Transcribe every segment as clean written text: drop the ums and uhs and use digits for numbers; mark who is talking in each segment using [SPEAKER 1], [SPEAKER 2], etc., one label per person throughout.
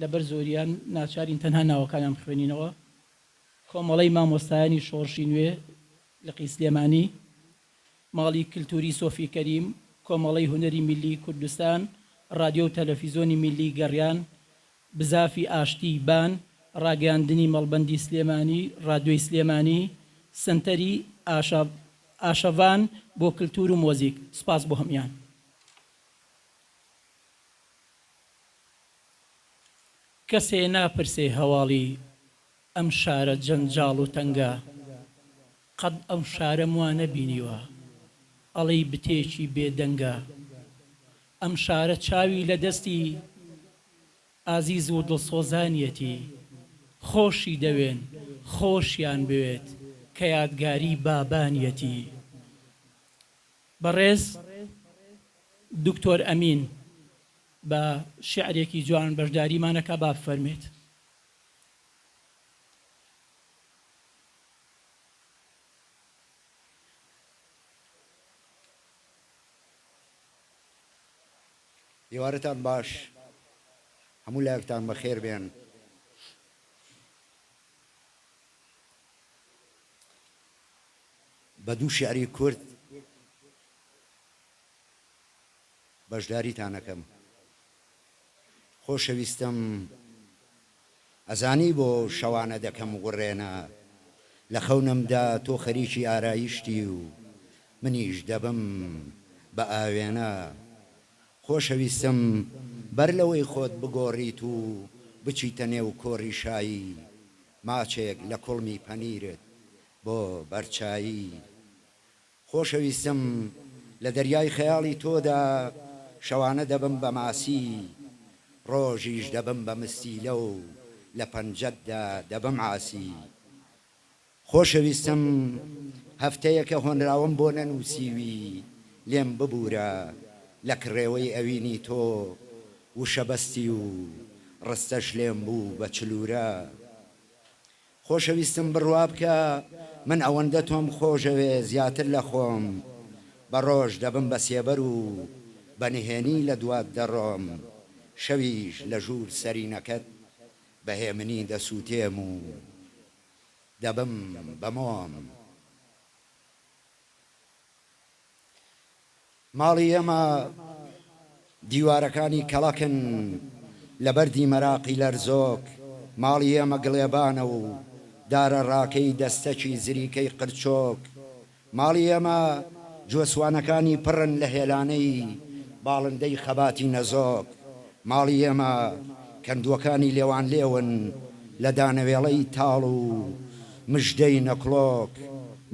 [SPEAKER 1] لەبەر زۆریان ناچارین تەنها ناوەکانیان بخوێنینەوە. کۆمەڵەی مامۆستایانی شۆڕشی نوێ لە قی سلێمانی، ماڵی کللتوری سۆفی کەریم، کۆمەڵەی هونەری میلی کوردستان، ڕادیۆ و تەلەڤیزۆنی میلی گەڕیان، بزافی ئاشتی بان، ڕاگەاندنی مەڵبەندی سلێمانی، ڕادیۆی سلێمانی، سنتەری ئاشەڤان بۆ کللتور و مۆزیک. سپاس بۆ هەمویان. کەسێ ناپرسێ هەواڵی ئەم شارە جەنجاڵ و تەنگە، قەت ئەم شارە وا نەبینیوە ئەڵەی بتێکی بێدەنگە. ئەم شارە چاوی لە دەستی ئازیز و دڵسۆزانیەتی، خۆشی دەوێن خۆشیان بوێت کە یادگاری بابانیەتی. بەڕێز دکتۆر ئەمین بە شیعرێکی جوان بەشداریمانەکە با بفەرمێت.
[SPEAKER 2] دیوارتان باش، هەموو لایەکتان بەخێر بێن. بە دوو شیعری کورد بەشداریتان ئەکەم. خۆشەویستم ئەزانی بۆ شەوانە دەکەم گوڕێنە، لە خەونمدا تۆ خەریکی ئارایشتی و منیش دەبم بە ئاوێنە. خۆشەویستم بەر لەوەی خۆت بگۆڕیت و بچیتە نێو کۆڕی شایی، ماچێک لە کوڵمی پەنیرت بۆ بەرچایی. خۆشەویستم لە دەریای خەیاڵی تۆدا شەوانە دەبم بە ماسی، ڕۆژیش دەبم بە مستیلە و لە پەنجەتدا دەبم عاسی. خۆشەویستم هەفتەیەکە هۆنراوم بۆ نەنووسیوی، لێم ببوورە لە کڕێوەی ئەوینی تۆ وشەبەستی و ڕستەش لێم بوو بە چلورە. خۆشەویستم بڕوا بکە من ئەوەندە تۆم خۆشەوێ زیاتر لە خۆم، بە ڕۆژ دەبم بە سێبەر و بە نهێنی لە دوات دەڕۆم. شەویش لە ژوور سەرینەکەت بەهێمنی دەسووتێم و دەبم بە مۆم. ماڵی ئێمە دیوارەکانی کەڵەکن لە بەردی مەراقی لەرزۆک، ماڵی ئێمە گڵێبانە و دارە ڕاکەی دەستەکی زریکەی قرچۆک. ماڵی ئێمە جوەسوانەکانی پڕن لە هێلانەی باڵندەی خەباتی نەزۆک. ماڵی ئێمە کەندووەکانی لێوان لێون لە دانەوێڵەی تاڵ و مژدەی نەکڵۆک.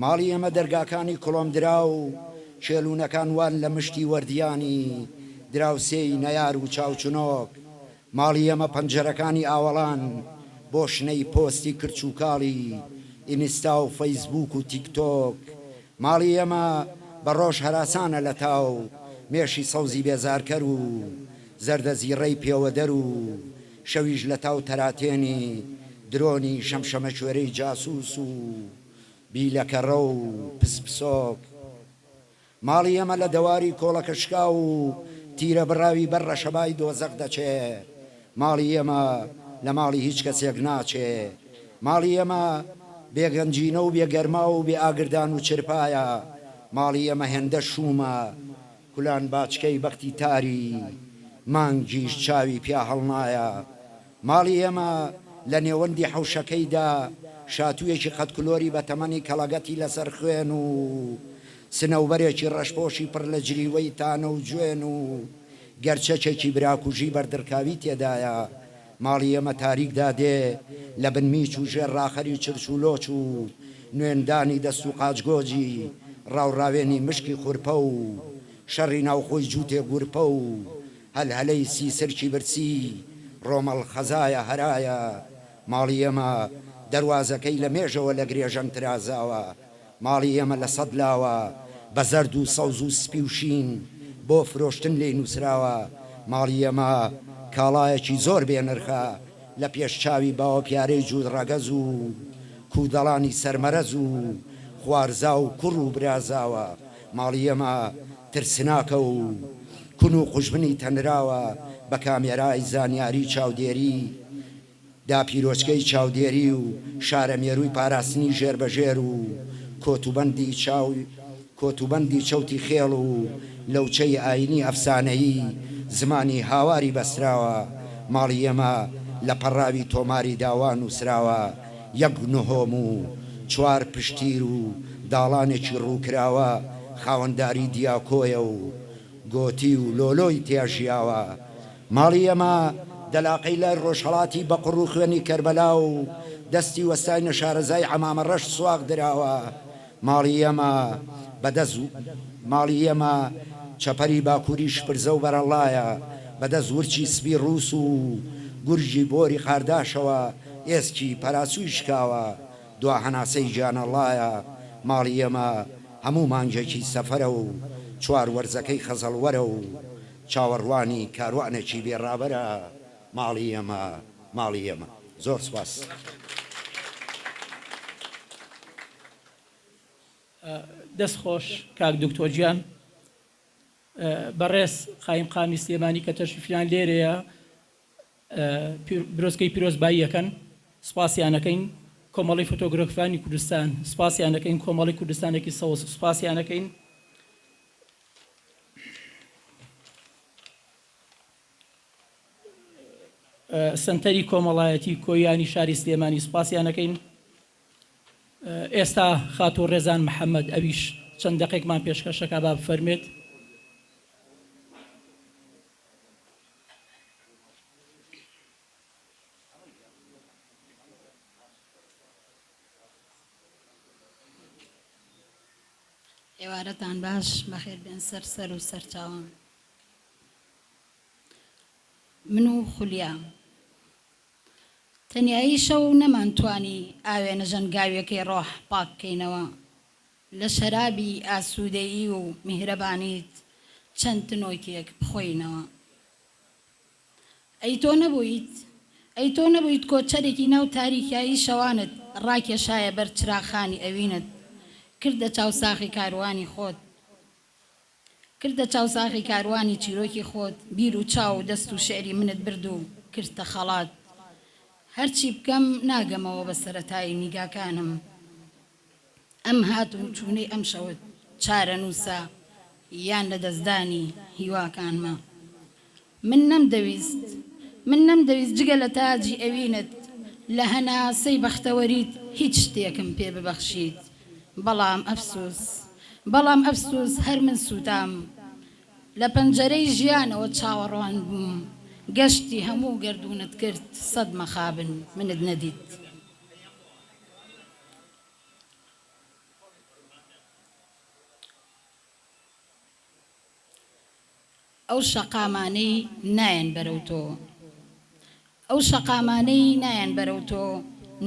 [SPEAKER 2] ماڵی ئێمە دەرگاکانی کڵۆم درا و شێلوونەکان وان لە مشتی وەردیانی دراوسێی نەیار و چاوچنۆک. ماڵی ئێمە پەنجەرەکانی ئاوەڵان بۆ شنەی پۆستی کرچ و کاڵی ئینستا و فەیسبووک و تیکتۆک. ماڵی ئێمە بە ڕۆژ هەراسانە لە تاو، مێشی سەوزی بێزارکەر و زەردە زیڕەی پێوەدەر و شەویش لە تاو تەراتێنی درۆنی شەمشەمە کوێرەی جاسووس و بیلەکەڕە و پسپسۆک. ماڵی ئێمە لە دەواری کۆڵەکەشکا و تیرە بڕاوی بەر ڕەشەبای دۆزەق دەچێ. ماڵی ئێمە لە ماڵی هیچ کەسێک ناچێ. ماڵی ئێمە بێگەنجینە و بێگەرما و بێ ئاگردان و چرپایە. ماڵی ئێمە هێندە شومە کولان باچکەی بەختی تاری، مانگیش چاوی پیا هەڵنایە. ماڵی ئێمە لە نێوەندی حەوشەکەیدا شاتوویەکی قەتکلۆری بە تەمەنی کەڵەگەتی لەسەر خوێن و سنەوبەرێکی ڕەشپۆشی پڕ لە جریوەی تانە و گوێن و گەرچەچێکی براکوژی بەردرکاوی تێدایە. ماڵی ئێمە تاریک دادێ لە بنمیچ و ژێر ڕاخەری چرچ و لۆچ و نوێندانی دەست و قاچگۆجی ڕاوڕاوێنی مشکی خورپە و شەڕی ناوخۆی جووتێ گورپە و هەلهەلەی سیسرکی برسی ڕۆمەڵ خەزایە هەرایە. ماڵی ئێمە دەواازەکەی لە مێژەوە لە گرێژەن ترازاوە. ماڵی ئێمە لە سەد لاوە بە زەرد و سەوز و سپی و شین بۆ فرۆشتن لێی نووسراوە. ماڵی ئێمە کاڵایەکی زۆر بێنرخە لە پێشچاوی باوە پیارەی جوود ڕەگەز و کودەڵانی سەرمەرەز و خوارزا و کوڕ و برازاوە. ماڵی ئێمە ترسناکە و کون و خوشبنی تەنراوە بە کامێرای زانیاری چاودێری دا پیرۆچکەی چاودێری و شارە مێرووی پاراستنی ژێربەژێر و کۆتوبەندی چەوتی خێڵ و لەوچەی ئاینی ئەفسانەیی زمانی هاواری بەستراوە ماڵی ئێمە لە پەڕاوی تۆماری داوان نووسراوە یەک نهۆم و چوار پشتیر و داڵانێکی ڕووکراوە خاوەنداری دیاکۆیە و گۆتی و لۆلۆی تێژیاوە ماڵی ئێمە دەلاقەی لای ڕۆژهەڵاتی بەقڕ و خوێنی کەربەلا و دەستی وەستای شارەزای عەمامە ڕەش سواغ دراوە ماڵی ئێمە چەپەری باکووری شپرزە و بەرەڵایە بەدەست ورچی سپی ڕووس و گورژی بۆری قارداشەوە ئێسکی پەراسووی شکاوە دوا هەناسەی گیانەڵایە ماڵی ئێمە هەموو مانجێکی سەفەرە و چوار وەرزەکەی خەزەڵوەرە و چاوەڕوانی کاروانێکی بێڕابەرە ماڵی ئێمە زۆر سوپاس.
[SPEAKER 1] دەستخۆش کاک دکتۆر گیان بەڕێز قایم قامی سلێمانی کە تەشریفیان لێرەیە برۆزکەی پیرۆزبایی یەکەن سوپاسیانەکەین کۆمەڵی فۆتۆگرافانی کوردستان سوپاسیانەکەین کۆمەڵی کوردستانێکی سەوز سوپاسیانەکەین سنتەری کۆمەڵایەتی کۆیانی شاری سلێمانی سوپاسیانەکەین ئێستا خاتۆ ڕێزان محەممەد ئەویش چەند دقێکمان پێشکەشەکە با بفەرمێت.
[SPEAKER 3] ئێوارەتان باش بەخێر بێن سەر و سەرچاوم من و خولیا تەنیایی شەو نەمانتوانی ئاوێنە ژەنگاویەکەی ڕۆح پاککەینەوە لە شەرابی ئاسوودەیی و میهرەبانیت چەند تنۆکێک بخۆینەوە ئەی تۆ نەبوویت کۆچەرێکی ناو تاریکایی شەوانت ڕاکێشایە بەر چراخانی ئەوینت کردە چاوساخی کاروانی خۆت کردە چاوساخی کاروانی چیرۆکی خۆت بیر و چاو و دەست و شعری منت برد و کردتە خەڵات هەرچی بکەم ناگەمەوە بە سەرەتای نیگاکانم ئەم هات و چوونەی ئەم شەوت چارە نووسە یان لە دەستدانی هیواکانمە من نەمدەویست جگە لە تاجی ئەوینت لە هەناسەی بەختەوەریت هیچ شتێکم پێ ببەخشیت بەڵام ئەفسوس هەر من سوتام لە پەنجەرەی ژیانەوە چاوەڕوان بووم گەشتی هەموو گەردوونت کرد سەد مەخابن منت نەدیت ئەو شەقامانەی نایەن بەرەو تۆ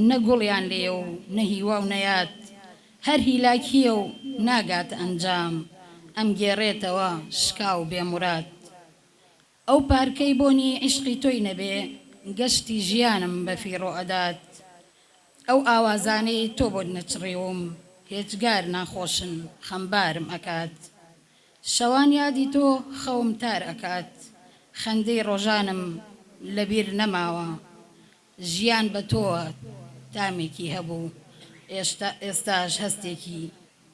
[SPEAKER 3] نەگوڵیان لێ و نەهیوا و نەیات هەر هیلاکیە و ناگاتە ئەنجام ئەم گێڕێتەوە شکا و بێمورات ئەو پارکەی بۆنی عیشقی تۆی نەبێ گەشتی ژیانم بە فیڕۆ ئەدات ئەو ئاوازانەی تۆ بۆت نەچڕێوم هێچگار ناخۆشن خەمبارم ئەکات شەوان یادی تۆ خەوم تار ئەکات خەندەی ڕۆژانم لەبیر نەماوە ژیان بە تۆوە تامێکی هەبوو ئێستاش هەستێکی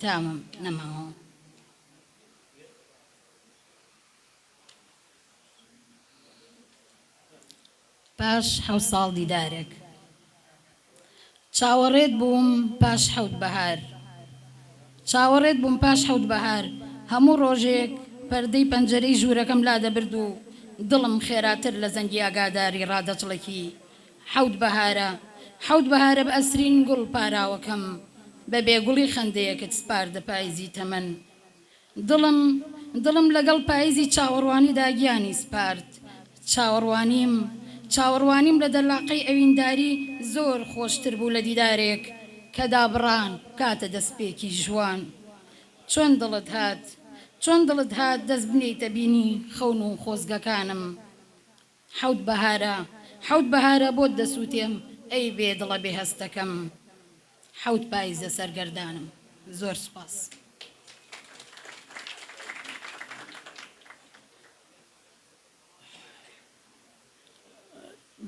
[SPEAKER 3] تامم نەماوە پاش 7 ساڵ دیدارێک چاوەڕێت بووم پاش 7 بەهار هەموو ڕۆژێک پەردەی پەنجەرەی ژوورەکەم لا دەبرد و دڵم خێراتر لە زەنگی ئاگاداری ڕادەچڵێکی 7 بەهارە بە ئەسرین گوڵ پاراوەکەم بە بێگوڵی خەندەیەکت سپاردە پاییزی تەمەن دڵم لەگەڵ پاییزی چاوەڕوانی داگیانی سپارد چاوەڕوانیم لە دەلاقەی ئەوینداری زۆر خۆشتر بوو لە دیدارێک کە دابڕان کاتە دەستپێکی ژوان چۆن دڵت هات دەست بنێیتە بینی خەون و خۆزگەکانم 7 بەهارە بۆت دەسووتێم ئەی بێدڵە بێهەستەکەم 7 پاییزە سەرگەردانم زۆر سوپاس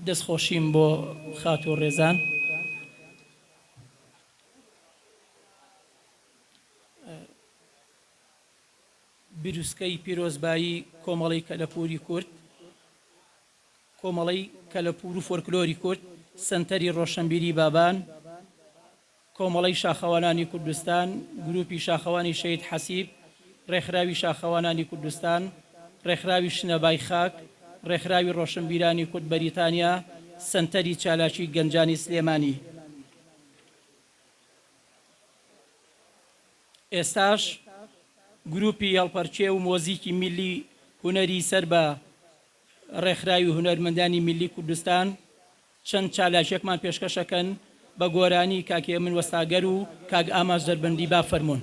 [SPEAKER 1] دەستخۆشیم بۆ خات و ڕێزان. بروسکەی پیرۆزبایی کۆمەڵی کەلەپوری کورد، کۆمەڵی کەلەپور و فۆرکلۆری کورد، سنتەری ڕۆشنبیری بابان، کۆمەڵی شاخەوانانی کوردستان، گروپی شاخەوانی شەید حەسیب، ڕێکخراوی شاخەوانانی کوردستان، ڕێکخراوی شنەبای خاک، ڕێکخراوی ڕۆشنبیرانی کورد بەریتانیا، سنتەری چالاکی گەنجانی سلێمانی. ئێستاش گروپی هەڵپەرچێ و مۆزیکی میلی هونەری سەر بە ڕێکخراوی هونەرمەندانی میلی کوردستان چەند چالاکێکمان پێشکەشەکەن بە گۆرانی کاکێ من وەستاگەر و کاک ئاماژ دەربەندی با فەرمونون.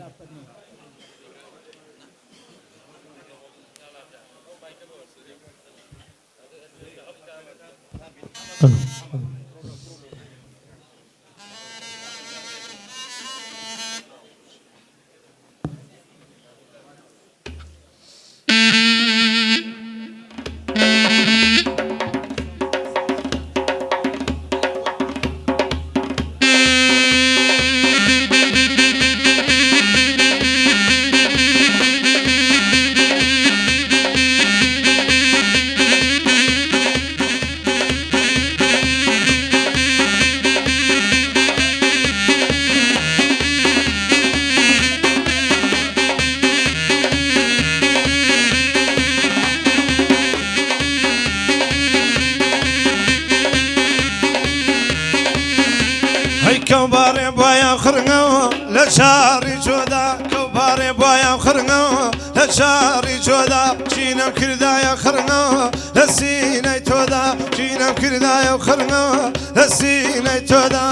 [SPEAKER 4] كوباري بويا خرنو لشاري جودا كوباري بويا خرنو لشاري جودا جينا كردا يا خرنو لسيني تودا جينا كردا يا خرنو لسيني تودا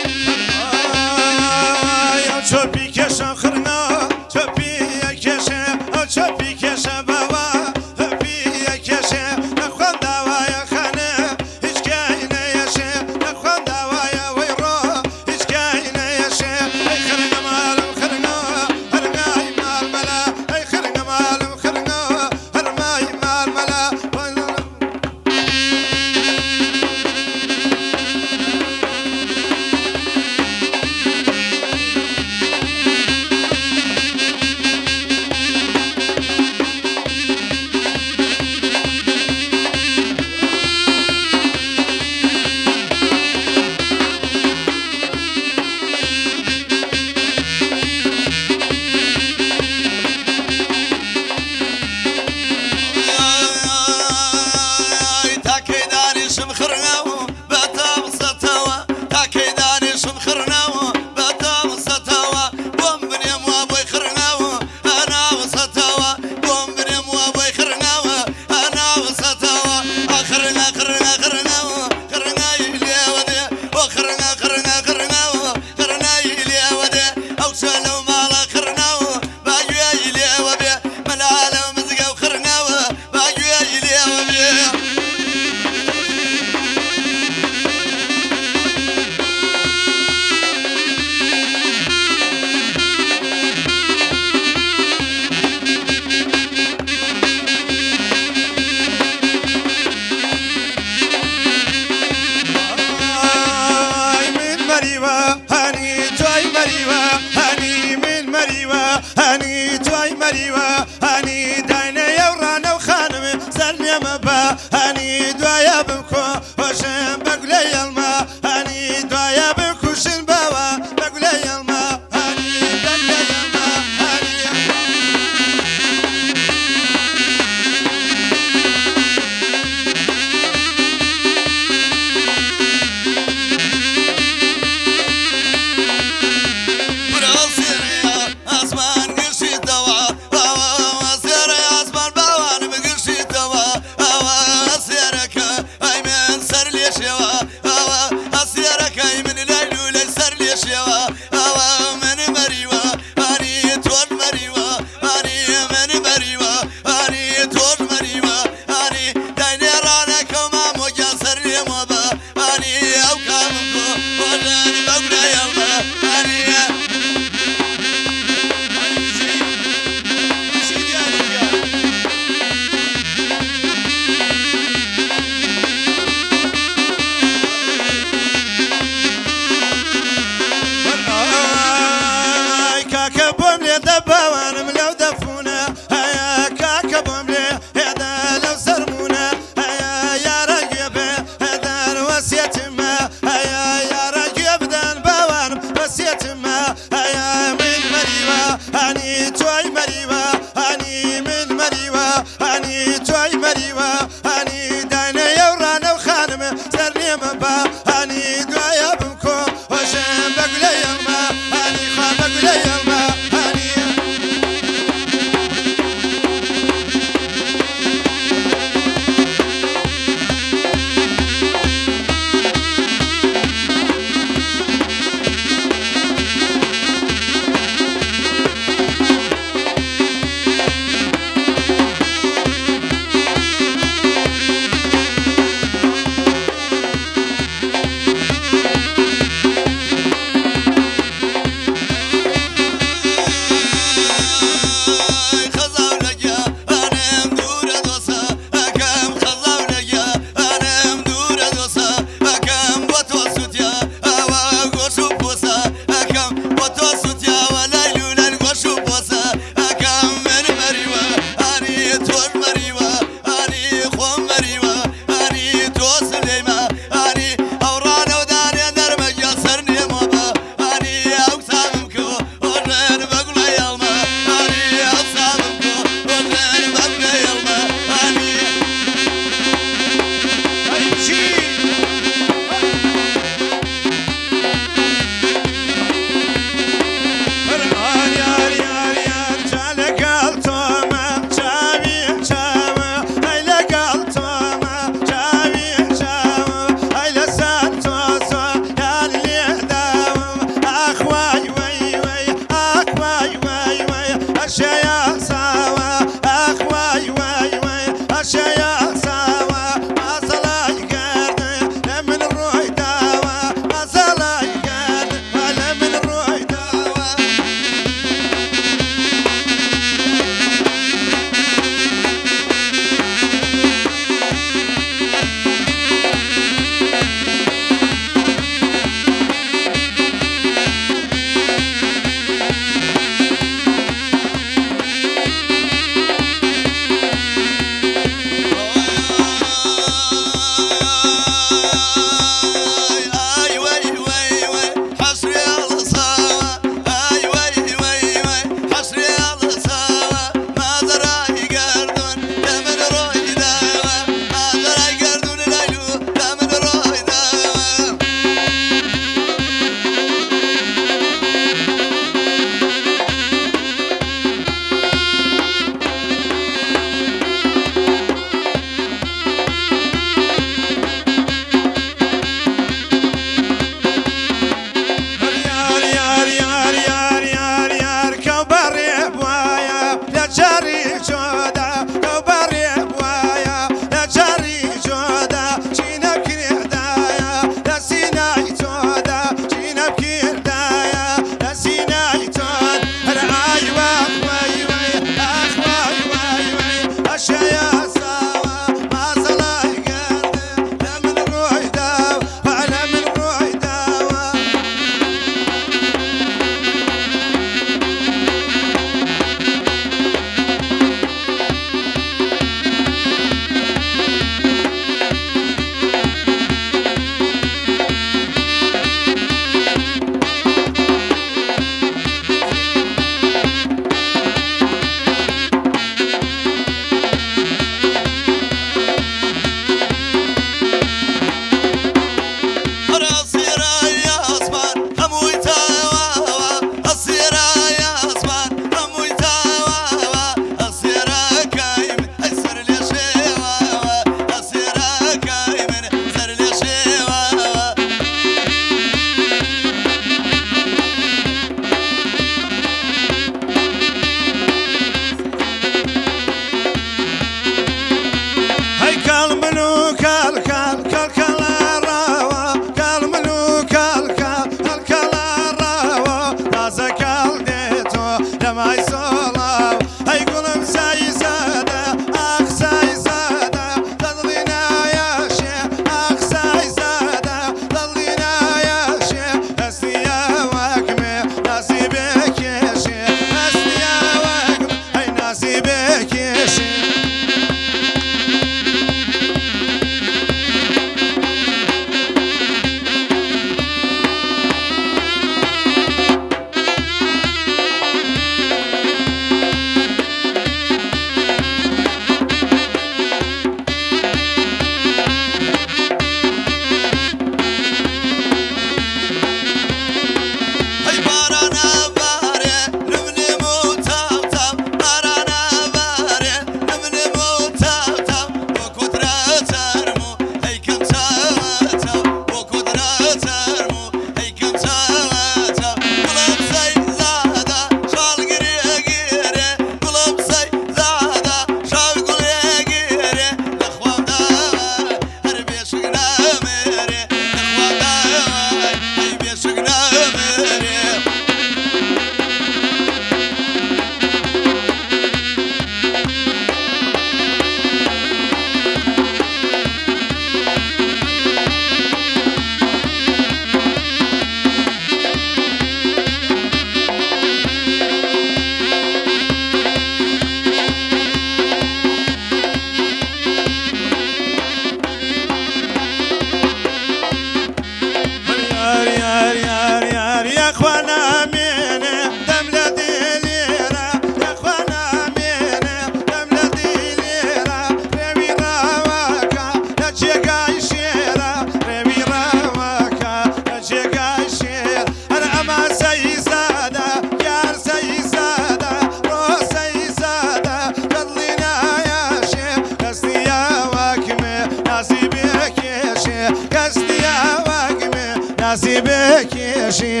[SPEAKER 4] بکشی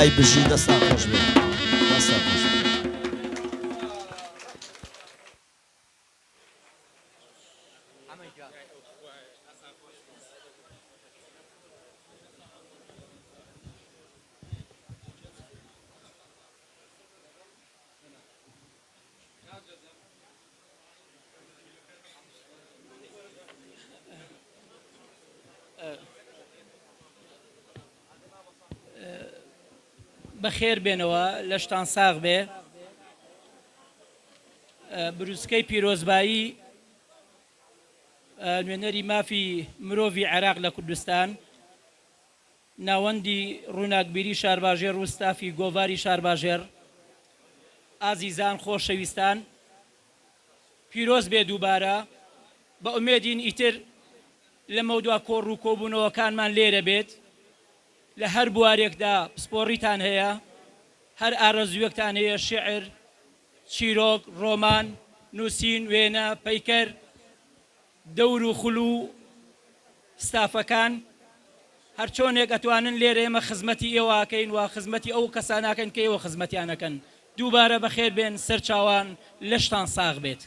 [SPEAKER 5] ئای بژی دەستان خۆش بێ دەستان خۆش بێ.
[SPEAKER 1] بەخێر بێنەوە لەشتان ساغ بێ بروسکەی پیرۆزبایی نوێنەری مافی مرۆڤی عێراق لە کوردستان ناوەندی ڕووناکبیری شارباژێر ڕوستافی گۆڤاری شارباژێر ئازیزان خۆشەویستان پیرۆز بێ دووبارە بە ئومێدین ئیتر لە مەودوا کۆڕ و کۆبوونەوەکانمان لێرە بێت لە هەر بوارێکدا پسپۆڕیتان هەیە هەر ئارەزوویەکتان هەیە شعر چیرۆک ڕۆمان نووسین وێنە پەیکەر دەور و خولو ستافەکان هەر چۆنێک ئەتوانن لێرە ئێمە خزمەتی ئێوەکەین و خزمەتی ئەو کەساناکەن کە ئێوە خزمەتیانەکەن دووبارە بەخێر بێن سەرچاوان لەشتان ساغ بێت